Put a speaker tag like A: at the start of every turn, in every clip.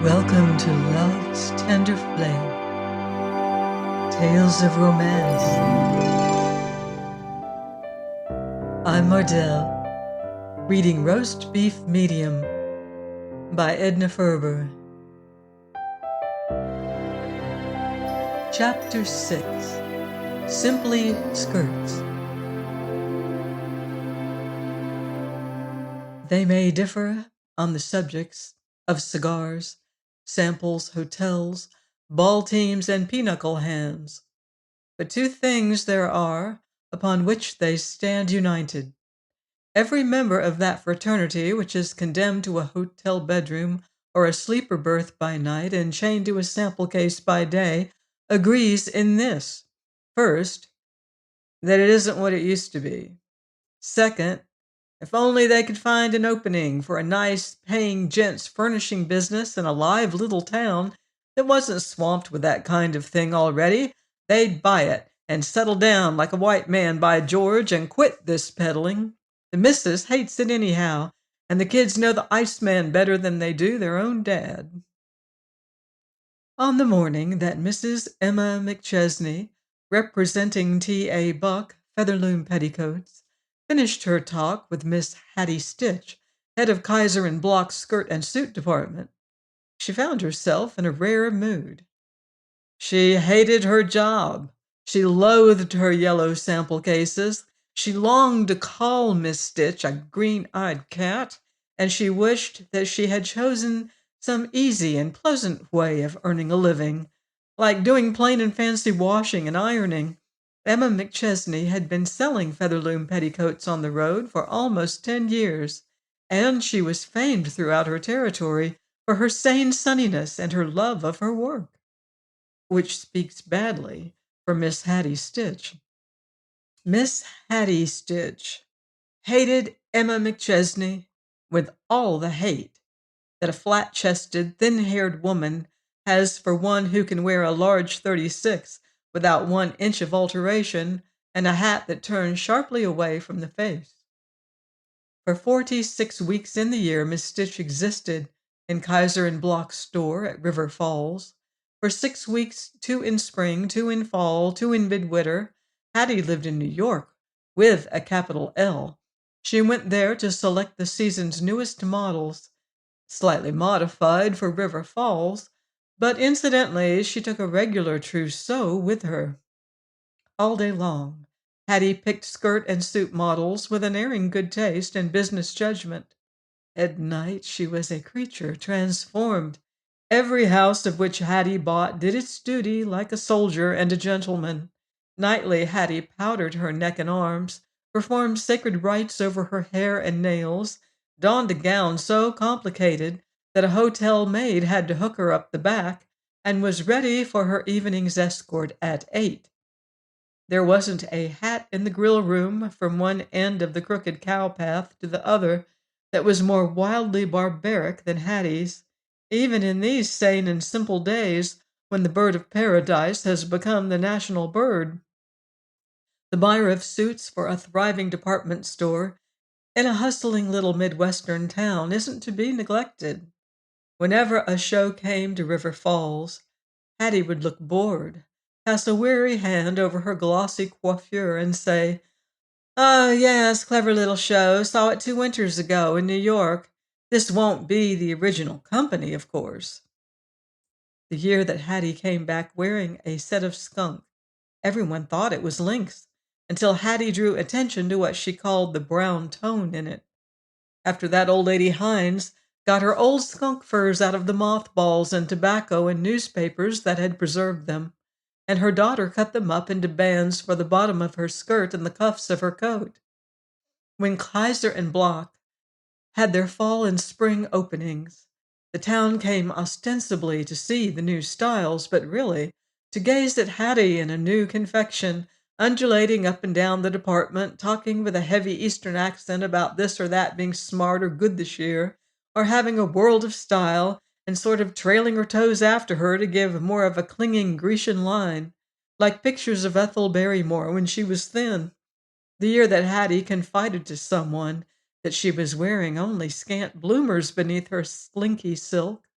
A: Welcome to Love's Tender Flame, Tales of Romance. I'm Mardell, reading Roast Beef Medium by Edna Ferber. Chapter 6, Simply Skirts. They may differ on the subjects of cigars, samples, hotels, ball teams, and pinochle hands. But two things there are upon which they stand united. Every member of that fraternity which is condemned to a hotel bedroom or a sleeper berth by night and chained to a sample case by day agrees in this. First, that it isn't what it used to be. Second, if only they could find an opening for a nice paying gents furnishing business in a live little town that wasn't swamped with that kind of thing already, they'd buy it and settle down like a white man, by George, and quit this peddling. The missus hates it anyhow, and the kids know the Iceman better than they do their own dad. On the morning that Mrs. Emma McChesney, representing T.A. Buck, Featherloom Petticoats, finished her talk with Miss Hattie Stitch, head of Kaiser and Block's skirt and suit department, she found herself in a rare mood. She hated her job. She loathed her yellow sample cases. She longed to call Miss Stitch a green-eyed cat, and she wished that she had chosen some easy and pleasant way of earning a living, like doing plain and fancy washing and ironing. Emma McChesney had been selling Featherloom petticoats on the road for almost 10 years, and she was famed throughout her territory for her sane sunniness and her love of her work, which speaks badly for Miss Hattie Stitch. Miss Hattie Stitch hated Emma McChesney with all the hate that a flat-chested, thin-haired woman has for one who can wear a large 36 without 1 inch of alteration and a hat that turns sharply away from the face. For 46 weeks in the year, Miss Stitch existed in Kaiser and Block's store at River Falls. For 6 weeks, 2 in spring, 2 in fall, 2 in midwinter, Hattie lived in New York with a capital L. She went there to select the season's newest models, slightly modified for River Falls, but incidentally, she took a regular trousseau with her. All day long, Hattie picked skirt and suit models with unerring good taste and business judgment. At night, she was a creature transformed. Every house of which Hattie bought did its duty like a soldier and a gentleman. Nightly, Hattie powdered her neck and arms, performed sacred rites over her hair and nails, donned a gown so complicated that a hotel maid had to hook her up the back, and was ready for her evening's escort at 8. There wasn't a hat in the grill room from one end of the crooked cow path to the other that was more wildly barbaric than Hattie's, even in these sane and simple days when the bird of paradise has become the national bird. The buyer of suits for a thriving department store in a hustling little Midwestern town isn't to be neglected. Whenever a show came to River Falls, Hattie would look bored, pass a weary hand over her glossy coiffure, and say, "Oh, yes, clever little show. Saw it 2 winters ago in New York. This won't be the original company, of course." The year that Hattie came back wearing a set of skunk, everyone thought it was lynx, until Hattie drew attention to what she called the brown tone in it. After that, old lady Hines got her old skunk furs out of the mothballs and tobacco and newspapers that had preserved them, and her daughter cut them up into bands for the bottom of her skirt and the cuffs of her coat. When Kaiser and Block had their fall and spring openings, the town came ostensibly to see the new styles, but really to gaze at Hattie in a new confection, undulating up and down the department, talking with a heavy Eastern accent about this or that being smart or good this year, or having a world of style, and sort of trailing her toes after her to give more of a clinging Grecian line, like pictures of Ethel Barrymore when she was thin. The year that Hattie confided to someone that she was wearing only scant bloomers beneath her slinky silk,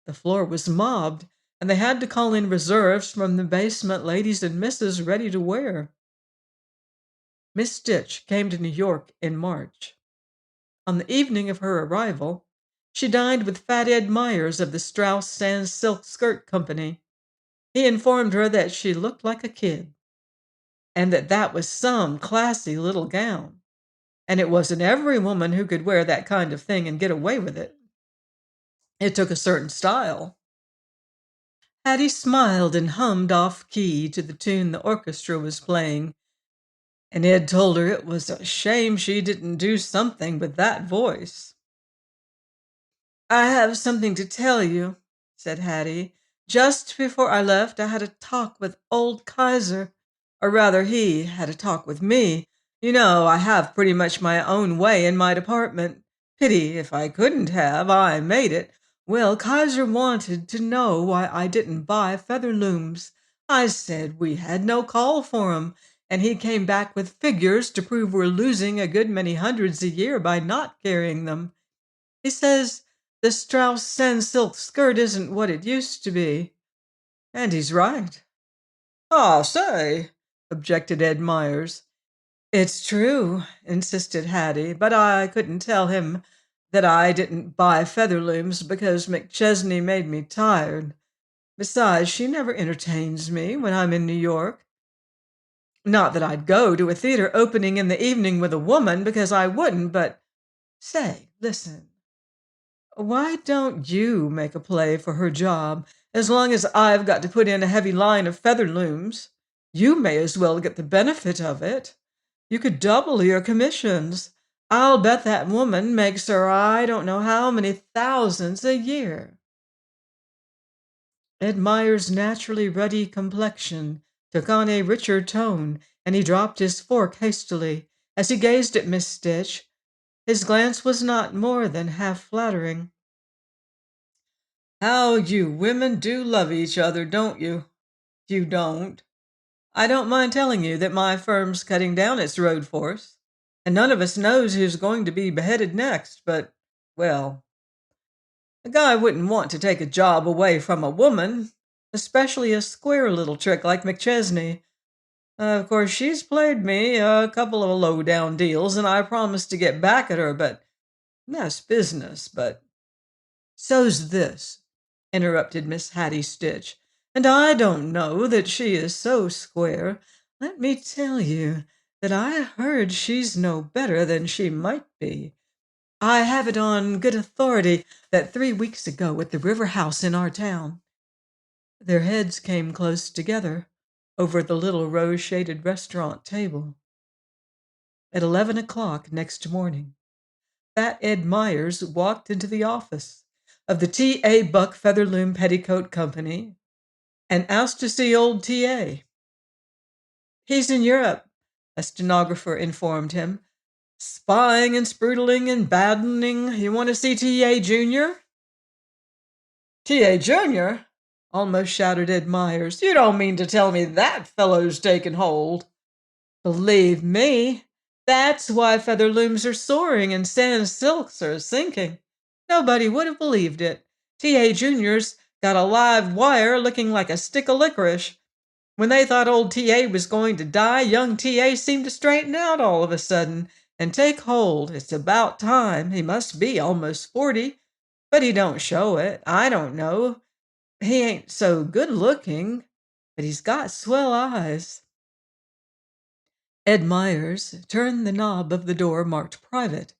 A: The floor was mobbed, and they had to call in reserves from the basement ladies and misses ready to wear. Miss Stitch came to New York in March. On the evening of her arrival, she dined with Fat Ed Myers of the Strauss Sans Silk Skirt Company. He informed her that she looked like a kid, and that was some classy little gown, and it wasn't every woman who could wear that kind of thing and get away with it. It took a certain style. Hattie smiled and hummed off key to the tune the orchestra was playing, and Ed told her it was a shame she didn't do something with that voice. "I have something to tell you," said Hattie. "Just before I left, I had a talk with old Kaiser, or rather, he had a talk with me. You know, I have pretty much my own way in my department. Pity if I couldn't have, I made it. Well, Kaiser wanted to know why I didn't buy feather looms. I said we had no call for 'em, and he came back with figures to prove we're losing a good many hundreds a year by not carrying them. He says the Strauss Sans silk skirt isn't what it used to be. And he's right." "Ah, say," objected Ed Myers. "It's true," insisted Hattie, "but I couldn't tell him that I didn't buy feather looms because McChesney made me tired. Besides, she never entertains me when I'm in New York. Not that I'd go to a theater opening in the evening with a woman, because I wouldn't, but say, listen. Why don't you make a play for her job, as long as I've got to put in a heavy line of feather looms? You may as well get the benefit of it. You could double your commissions. I'll bet that woman makes her I don't know how many thousands a year." Ed Meyer's naturally ruddy complexion took on a richer tone, and he dropped his fork hastily as he gazed at Miss Stitch. His glance was not more than half flattering. "How you women do love each other, don't you? You don't. I don't mind telling you that my firm's cutting down its road force, and none of us knows who's going to be beheaded next, but, well, a guy wouldn't want to take a job away from a woman, especially a square little trick like McChesney. Of course, she's played me a couple of low-down deals, and I promised to get back at her, but that's business, but—" "So's this," interrupted Miss Hattie Stitch, "and I don't know that she is so square. Let me tell you that I heard she's no better than she might be. I have it on good authority that 3 weeks ago at the River House in our town—" Their heads came close together over the little rose-shaded restaurant table. At 11 o'clock next morning, Fat Ed Myers walked into the office of the T.A. Buck Featherloom Petticoat Company and asked to see old T.A. "He's in Europe," a stenographer informed him. "Spying and sproodling and baddening. You want to see T.A. Jr.?" "T.A. Jr.?" almost shouted Ed Myers. "You don't mean to tell me that fellow's taken hold?" "Believe me, that's why feather looms are soaring and sans silks are sinking. Nobody would have believed it. T.A. Jr.'s got a live wire looking like a stick of licorice. When they thought old T.A. was going to die, young T.A. seemed to straighten out all of a sudden and take hold. It's about time. He must be almost 40, but he don't show it. I don't know. He ain't so good looking, but he's got swell eyes." Ed Myers turned the knob of the door marked "Private"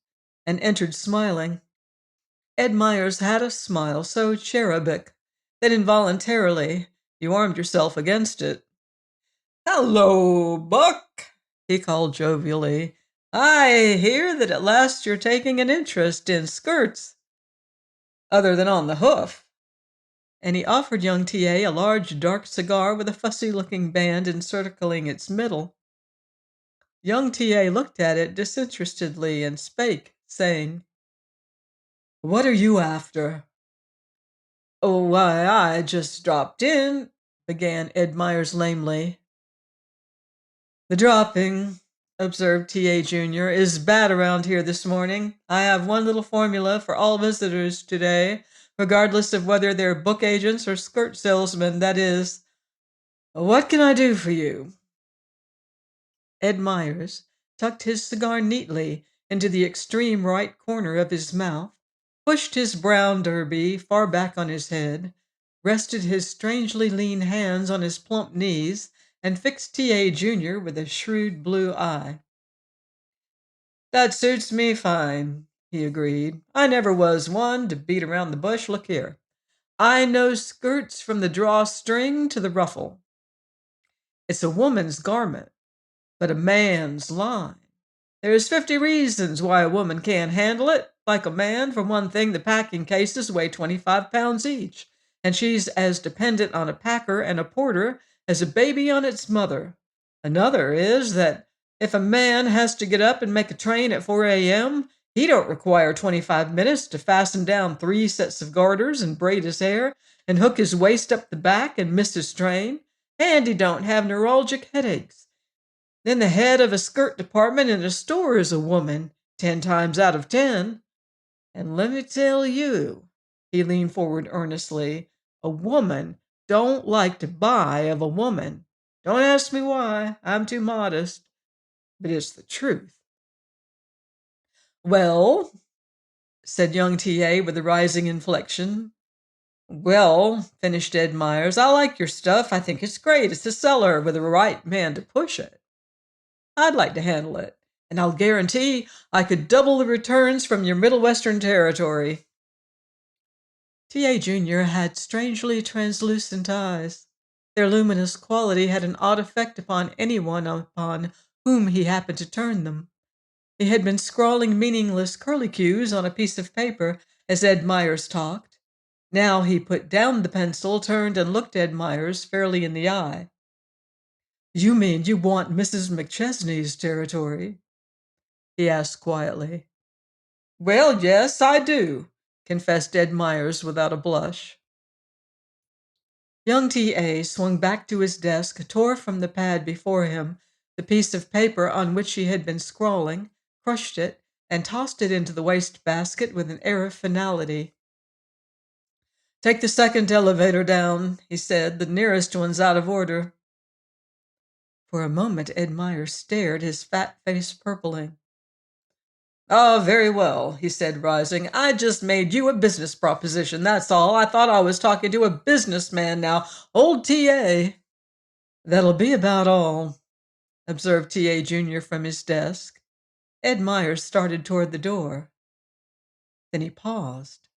A: and entered smiling. Ed Myers had a smile so cherubic that involuntarily you armed yourself against it. "Hello, Buck," he called jovially. "I hear that at last you're taking an interest in skirts, other than on the hoof." And he offered young T.A. a large dark cigar with a fussy-looking band encircling its middle. Young T.A. looked at it disinterestedly and spake, saying, "What are you after?" "Oh, why, I just dropped in," began Ed Myers lamely. "The dropping," observed T.A. Jr., "is bad around here this morning. I have one little formula for all visitors today. regardless of whether they're book agents or skirt salesmen, that is. What can I do for you?" Ed Myers tucked his cigar neatly into the extreme right corner of his mouth, pushed his brown derby far back on his head, rested his strangely lean hands on his plump knees, and fixed T.A. Jr. with a shrewd blue eye. "That suits me fine," he agreed. "I never was one to beat around the bush. Look here. I know skirts from the drawstring to the ruffle. It's a woman's garment, but a man's line. There's 50 reasons why a woman can't handle it. Like a man, for one thing, the packing cases weigh 25 pounds each, and she's as dependent on a packer and a porter as a baby on its mother. Another is that if a man has to get up and make a train at 4 a.m., he don't require 25 minutes to fasten down 3 sets of garters and braid his hair and hook his waist up the back and miss his train, and he don't have neuralgic headaches. Then the head of a skirt department in a store is a woman, 10 times out of 10. And let me tell you," he leaned forward earnestly, "a woman don't like to buy of a woman. Don't ask me why, I'm too modest, but it's the truth." "Well," said young T.A. with a rising inflection. "Well," finished Ed Myers, "I like your stuff. I think it's great. It's a seller with the right man to push it. I'd like to handle it, and I'll guarantee I could double the returns from your Middle Western territory." T.A. Jr. had strangely translucent eyes. Their luminous quality had an odd effect upon anyone upon whom he happened to turn them. He had been scrawling meaningless curlicues on a piece of paper as Ed Myers talked. Now he put down the pencil, turned, and looked Ed Myers fairly in the eye. "You mean you want Mrs. McChesney's territory?" he asked quietly. "Well, yes, I do," confessed Ed Myers without a blush. Young T.A. swung back to his desk, tore from the pad before him the piece of paper on which he had been scrawling, crushed it, and tossed it into the waste-basket with an air of finality. "Take the second elevator down," he said. "The nearest one's out of order." For a moment Ed Myers stared, his fat face purpling. "Oh, very well," he said, rising. "I just made you a business proposition, that's all. I thought I was talking to a businessman now. Old T.A." "That'll be about all," observed T.A. Jr. from his desk. Ed Myers started toward the door. Then he paused,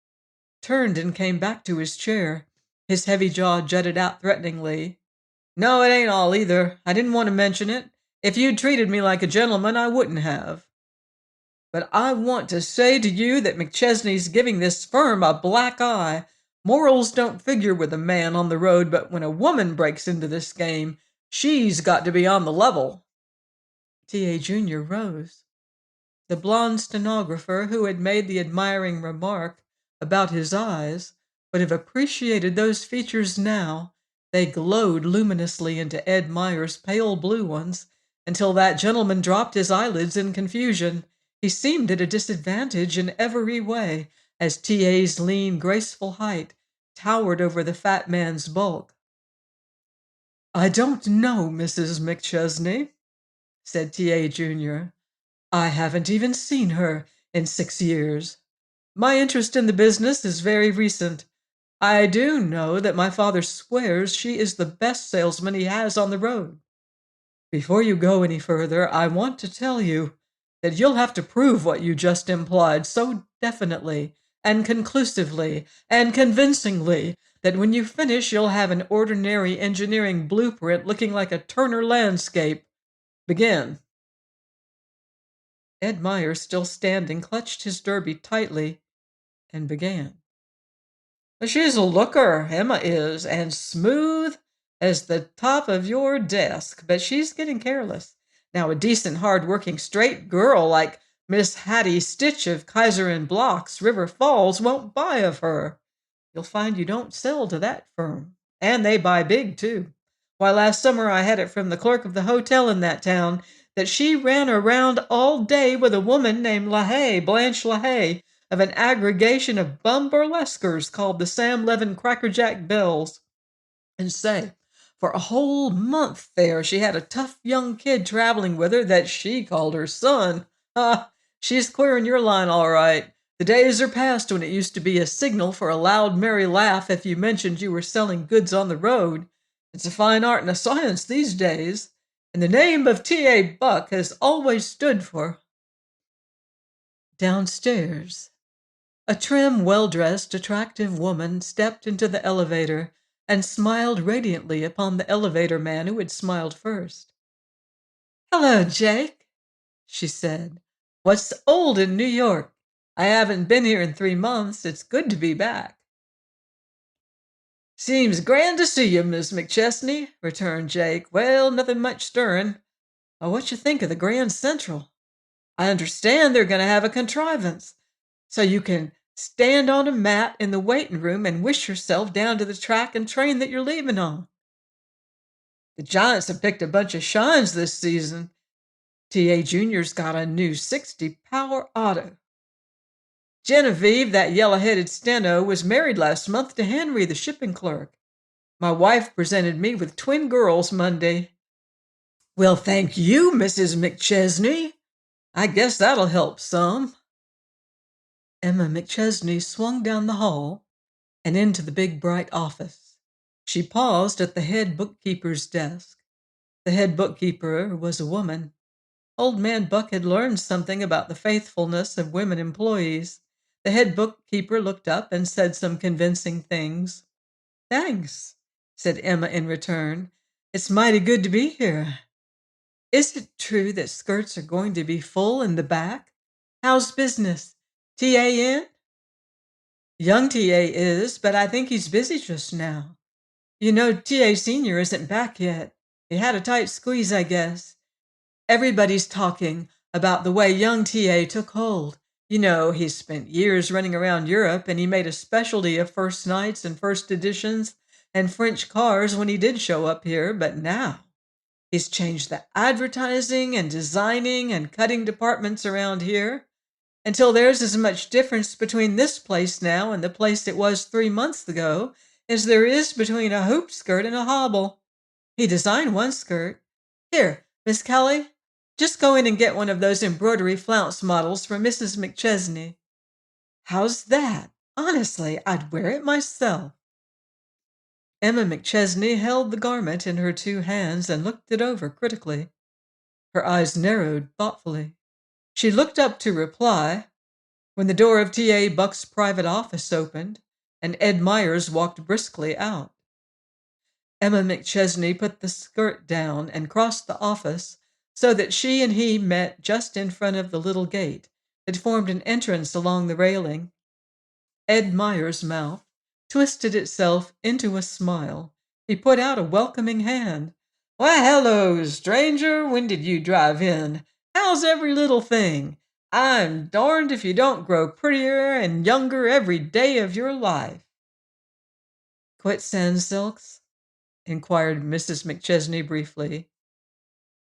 A: turned and came back to his chair. His heavy jaw jutted out threateningly. "No, it ain't all either. I didn't want to mention it. If you'd treated me like a gentleman, I wouldn't have. But I want to say to you that McChesney's giving this firm a black eye. Morals don't figure with a man on the road, but when a woman breaks into this game, she's got to be on the level." T.A. Jr. rose. The blonde stenographer who had made the admiring remark about his eyes would have appreciated those features now. They glowed luminously into Ed Myers' pale blue ones until that gentleman dropped his eyelids in confusion. He seemed at a disadvantage in every way as T.A.'s lean, graceful height towered over the fat man's bulk. "I don't know Mrs. McChesney," said T.A. Jr. "I haven't even seen her in 6 years. My interest in the business is very recent. I do know that my father swears she is the best salesman he has on the road. Before you go any further, I want to tell you that you'll have to prove what you just implied so definitely and conclusively and convincingly that when you finish you'll have an ordinary engineering blueprint looking like a Turner landscape. Begin." Ed Myers, still standing, clutched his derby tightly and began. "She's a looker, Emma is, and smooth as the top of your desk, but she's getting careless. Now, a decent, hard-working, straight girl like Miss Hattie Stitch of Kaiser and Block's River Falls won't buy of her. You'll find you don't sell to that firm. And they buy big, too. Why, last summer I had it from the clerk of the hotel in that town that she ran around all day with a woman named LaHaye, Blanche LaHaye, of an aggregation of bum burlesquers called the Sam Levin Crackerjack Bells. And say, for a whole month there, she had a tough young kid traveling with her that she called her son. Ah, she's clearing your line all right. The days are past when it used to be a signal for a loud, merry laugh if you mentioned you were selling goods on the road. It's a fine art and a science these days, and the name of T.A. Buck has always stood for. Downstairs, a trim, well-dressed, attractive woman stepped into the elevator and smiled radiantly upon the elevator man who had smiled first. "Hello, Jake," she said. "What's old in New York? I haven't been here in 3 months. It's good to be back." "Seems grand to see you, Miss McChesney," returned Jake. "Well, nothing much stirring. What you think of the Grand Central? I understand they're going to have a contrivance, so you can stand on a mat in the waiting room and wish yourself down to the track and train that you're leaving on. The Giants have picked a bunch of shines this season. T.A. Jr.'s got a new 60 power auto. Genevieve, that yellow-headed steno, was married last month to Henry, the shipping clerk. My wife presented me with twin girls Monday." "Well, thank you, Mrs. McChesney. I guess that'll help some." Emma McChesney swung down the hall and into the big bright office. She paused at the head bookkeeper's desk. The head bookkeeper was a woman. Old man Buck had learned something about the faithfulness of women employees. The head bookkeeper looked up and said some convincing things. "Thanks," said Emma in return. "It's mighty good to be here. Is it true that skirts are going to be full in the back? How's business? T.A. in?" "Young T.A. is, but I think he's busy just now. You know, T.A. Senior isn't back yet. He had a tight squeeze, I guess. Everybody's talking about the way young T.A. took hold. You know, he's spent years running around Europe, and he made a specialty of first nights and first editions and French cars when he did show up here, but now he's changed the advertising and designing and cutting departments around here until there's as much difference between this place now and the place it was 3 months ago as there is between a hoop skirt and a hobble. He designed one skirt. Here, Miss Kelly, just go in and get one of those embroidery flounce models for Mrs. McChesney. How's that? Honestly, I'd wear it myself." Emma McChesney held the garment in her 2 hands and looked it over critically. Her eyes narrowed thoughtfully. She looked up to reply when the door of T.A. Buck's private office opened and Ed Myers walked briskly out. Emma McChesney put the skirt down and crossed the office so that she and he met just in front of the little gate that formed an entrance along the railing. Ed Myers' mouth twisted itself into a smile. He put out a welcoming hand. "Why, hello, stranger. When did you drive in? How's every little thing? I'm darned if you don't grow prettier and younger every day of your life." "Quit Sans Silks?" inquired Mrs. McChesney briefly.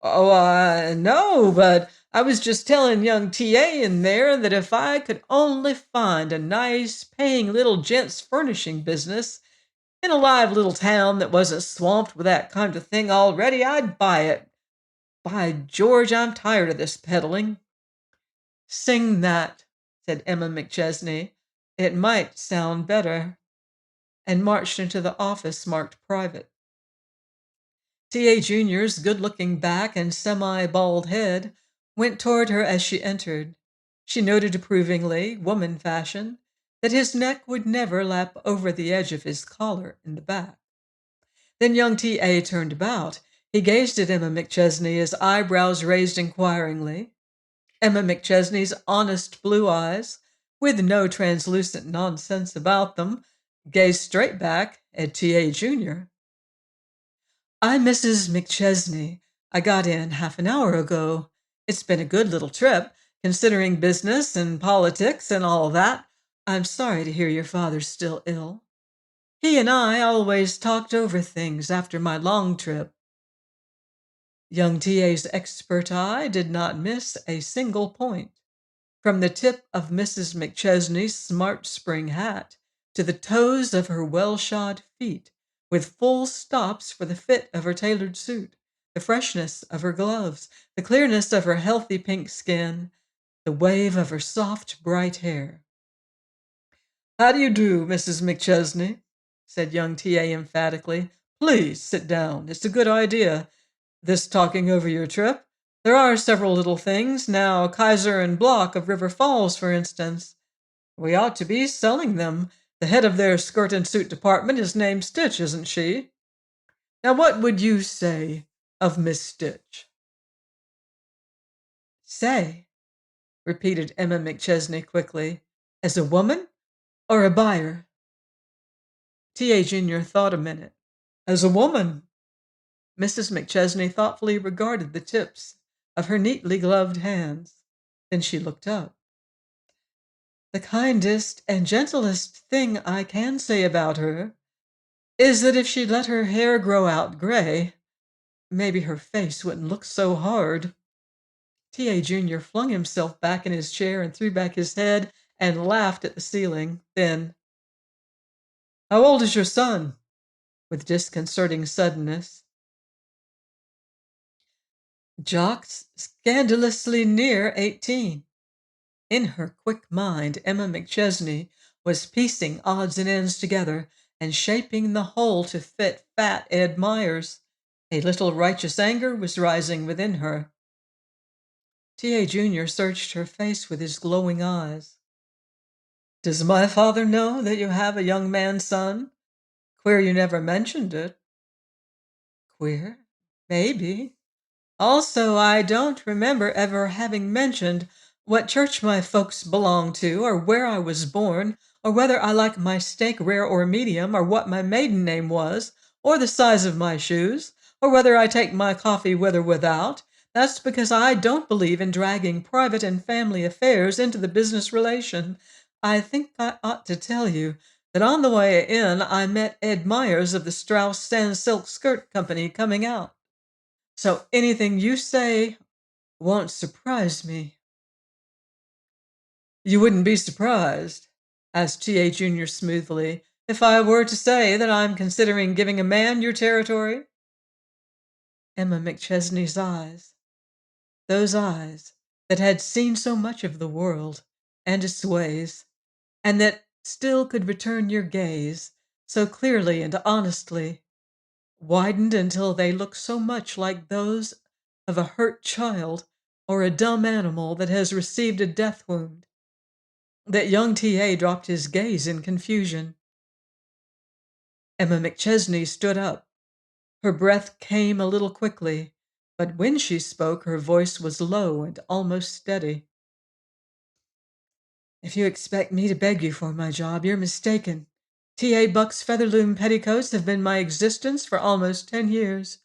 A: "Oh, no, but I was just telling young T.A. in there that if I could only find a nice, paying little gents' furnishing business in a live little town that wasn't swamped with that kind of thing already, I'd buy it. By George, I'm tired of this peddling." "Sing that," said Emma McChesney. "It might sound better," and marched into the office marked private. T.A. Jr.'s good-looking back and semi-bald head went toward her as she entered. She noted approvingly, woman fashion, that his neck would never lap over the edge of his collar in the back. Then young T.A. turned about. He gazed at Emma McChesney, his eyebrows raised inquiringly. Emma McChesney's honest blue eyes, with no translucent nonsense about them, gazed straight back at T.A. Jr. "I'm Mrs. McChesney. I got in half an hour ago. It's been a good little trip, considering business and politics and all that. I'm sorry to hear your father's still ill. He and I always talked over things after my long trip." Young T.A.'s expert eye did not miss a single point. From the tip of Mrs. McChesney's smart spring hat to the toes of her well-shod feet, with full stops for the fit of her tailored suit, the freshness of her gloves, the clearness of her healthy pink skin, the wave of her soft, bright hair. "How do you do, Mrs. McChesney?" said young T.A. emphatically. "Please sit down. It's a good idea, this talking over your trip. There are several little things. Now, Kaiser and Block of River Falls, for instance. We ought to be selling them. The head of their skirt and suit department is named Stitch, isn't she? Now, what would you say of Miss Stitch?" "Say," repeated Emma McChesney quickly. "As a woman or a buyer?" T.A. Jr. thought a minute. "As a woman." Mrs. McChesney thoughtfully regarded the tips of her neatly gloved hands. Then she looked up. "The kindest and gentlest thing I can say about her is that if she'd let her hair grow out gray, maybe her face wouldn't look so hard." T.A. Jr. flung himself back in his chair and threw back his head and laughed at the ceiling. Then, "How old is your son?" with disconcerting suddenness. "Jock's scandalously near 18." In her quick mind, Emma McChesney was piecing odds and ends together and shaping the whole to fit fat Ed Myers. A little righteous anger was rising within her. T.A. Jr. searched her face with his glowing eyes. "Does my father know that you have a young man son? Queer you never mentioned it." "Queer? Maybe. Also, I don't remember ever having mentioned what church my folks belong to, or where I was born, or whether I like my steak rare or medium, or what my maiden name was, or the size of my shoes, or whether I take my coffee with or without. That's because I don't believe in dragging private and family affairs into the business relation. I think I ought to tell you that on the way in I met Ed Myers of the Strauss Sans Silk Skirt Company coming out. So anything you say won't surprise me." "You wouldn't be surprised," asked T.A. Jr. smoothly, "if I were to say that I'm considering giving a man your territory?" Emma McChesney's eyes, those eyes that had seen so much of the world and its ways, and that still could return your gaze so clearly and honestly, widened until they looked so much like those of a hurt child or a dumb animal that has received a death wound, that young T.A. dropped his gaze in confusion. Emma McChesney stood up. Her breath came a little quickly, but when she spoke, her voice was low and almost steady. "If you expect me to beg you for my job, you're mistaken. T.A. Buck's Featherloom petticoats have been my existence for almost 10 years.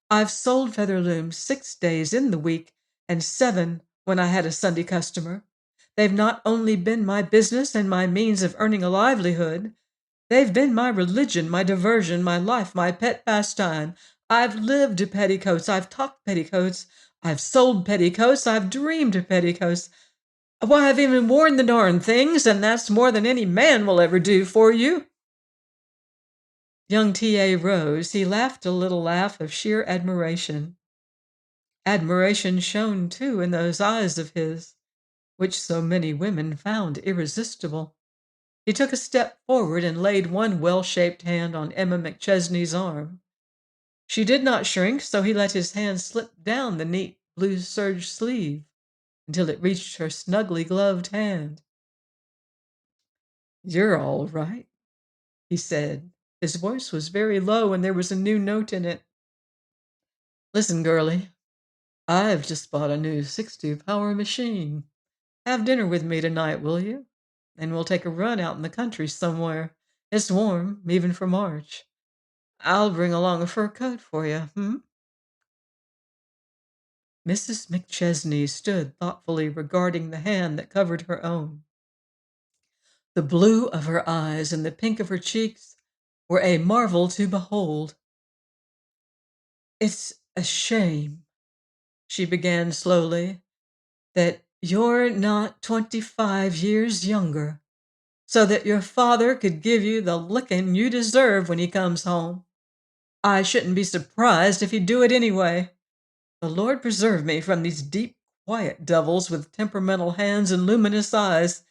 A: I've sold Featherlooms 6 days in the week and 7 when I had a Sunday customer. They've not only been my business and my means of earning a livelihood, they've been my religion, my diversion, my life, my pet pastime. I've lived petticoats, I've talked petticoats, I've sold petticoats, I've dreamed petticoats. Why, I've even worn the darn things, and that's more than any man will ever do for you." Young T.A. rose. He laughed a little laugh of sheer admiration. Admiration shone, too, in those eyes of his, which so many women found irresistible. He took a step forward and laid one well-shaped hand on Emma McChesney's arm. She did not shrink, so he let his hand slip down the neat blue serge sleeve until it reached her snugly gloved hand. "You're all right," he said. His voice was very low and there was a new note in it. "Listen, girlie, I've just bought a new 60-power machine. Have dinner with me tonight, will you? And we'll take a run out in the country somewhere. It's warm, even for March. I'll bring along a fur coat for you, Mrs. McChesney stood thoughtfully regarding the hand that covered her own. The blue of her eyes and the pink of her cheeks were a marvel to behold. "It's a shame," she began slowly, "that You're not 25 years younger, so that your father could give you the licking you deserve when he comes home. I shouldn't be surprised if he'd do it anyway. The Lord preserve me from these deep, quiet devils with temperamental hands and luminous eyes.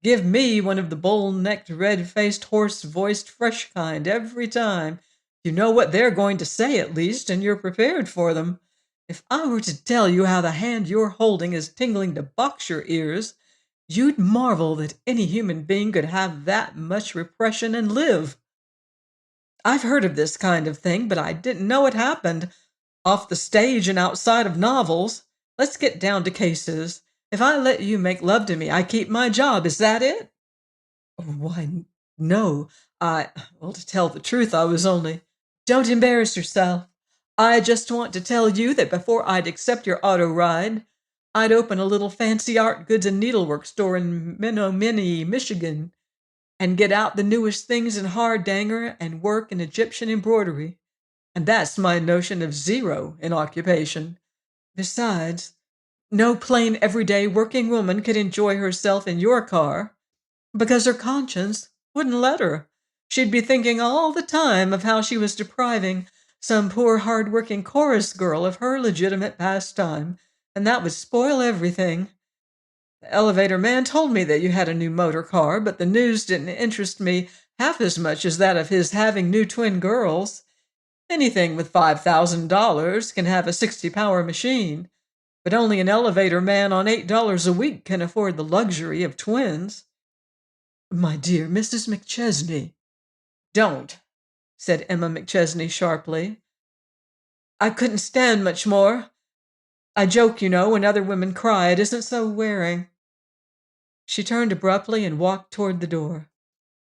A: Give me one of the bull-necked, red-faced, hoarse-voiced, fresh kind every time. You know what they're going to say, at least, and you're prepared for them. If I were to tell you how the hand you're holding is tingling to box your ears, you'd marvel that any human being could have that much repression and live. I've heard of this kind of thing, but I didn't know it happened off the stage and outside of novels. Let's get down to cases. If I let you make love to me, I keep my job. Is that it? Why, no. Well, to tell the truth, I was only. Don't embarrass yourself. I just want to tell you that before I'd accept your auto ride, I'd open a little fancy art goods and needlework store in Menominee, Michigan, and get out the newest things in hardanger and work in Egyptian embroidery. And that's my notion of zero in occupation. Besides, no plain everyday working woman could enjoy herself in your car because her conscience wouldn't let her. She'd be thinking all the time of how she was depriving some poor hard-working chorus girl of her legitimate pastime, and that would spoil everything. The elevator man told me that you had a new motor car, but the news didn't interest me half as much as that of his having new twin girls. Anything with $5,000 can have a 60-power machine, but only an elevator man on $8 a week can afford the luxury of twins. My dear Mrs. McChesney. Don't, said Emma McChesney sharply. I couldn't stand much more. I joke, you know, when other women cry. It isn't so wearing. She turned abruptly and walked toward the door.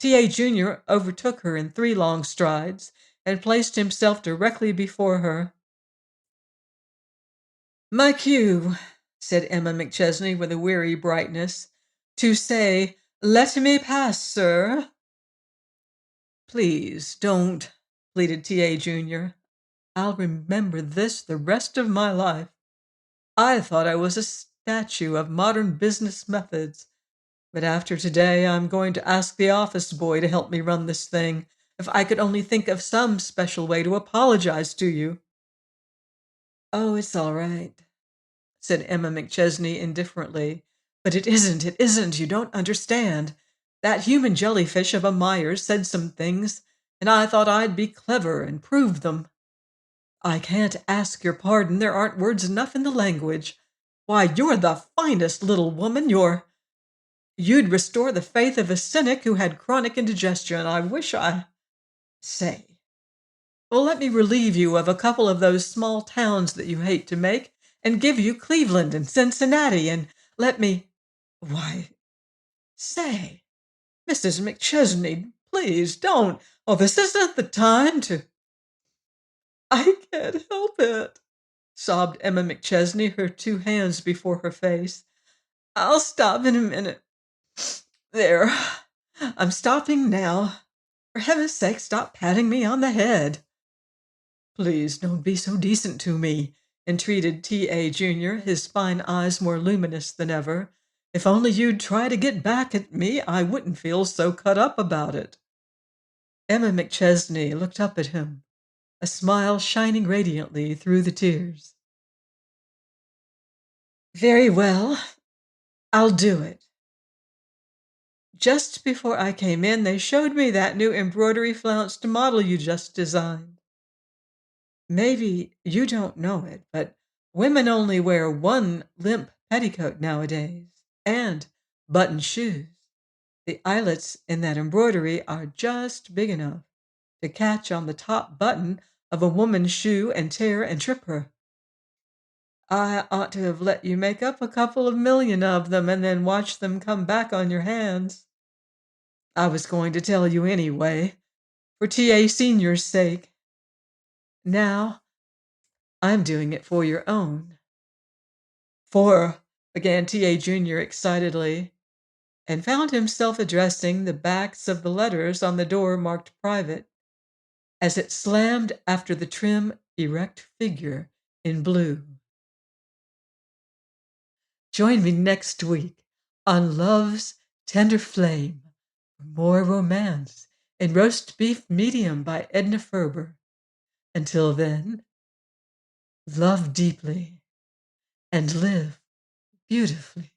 A: T.A. Jr. overtook her in 3 long strides and placed himself directly before her. My cue, said Emma McChesney with a weary brightness, to say, let me pass, sir. Please don't, pleaded T.A. Jr. I'll remember this the rest of my life. I thought I was a statue of modern business methods, but after today I'm going to ask the office boy to help me run this thing, if I could only think of some special way to apologize to you. Oh, it's all right, said Emma McChesney indifferently. But it isn't, you don't understand. That human jellyfish of a Myers said some things, and I thought I'd be clever and prove them. I can't ask your pardon, there aren't words enough in the language. Why, you're the finest little woman, you'd restore the faith of a cynic who had chronic indigestion. I wish I... Say. Well, let me relieve you of a couple of those small towns that you hate to make, and give you Cleveland and Cincinnati, and let me... Why, say, Mrs. McChesney, please don't. Oh, this isn't the time to... I can't help it, sobbed Emma McChesney, her 2 hands before her face. I'll stop in a minute. There, I'm stopping now. For heaven's sake, stop patting me on the head. Please don't be so decent to me, entreated T.A. Jr., his fine eyes more luminous than ever. If only you'd try to get back at me, I wouldn't feel so cut up about it. Emma McChesney looked up at him, a smile shining radiantly through the tears. Very well, I'll do it. Just before I came in, they showed me that new embroidery flounced model you just designed. Maybe you don't know it, but women only wear 1 limp petticoat nowadays, and button shoes. The eyelets in that embroidery are just big enough to catch on the top button of a woman's shoe and tear and trip her. I ought to have let you make up a couple of million of them and then watch them come back on your hands. I was going to tell you anyway, for T.A. Senior's sake. Now, I'm doing it for your own. For, began T.A. Jr. excitedly, and found himself addressing the backs of the letters on the door marked private, as it slammed after the trim, erect figure in blue. Join me next week on Love's Tender Flame for more romance in Roast Beef Medium by Edna Ferber. Until then, love deeply and live beautifully.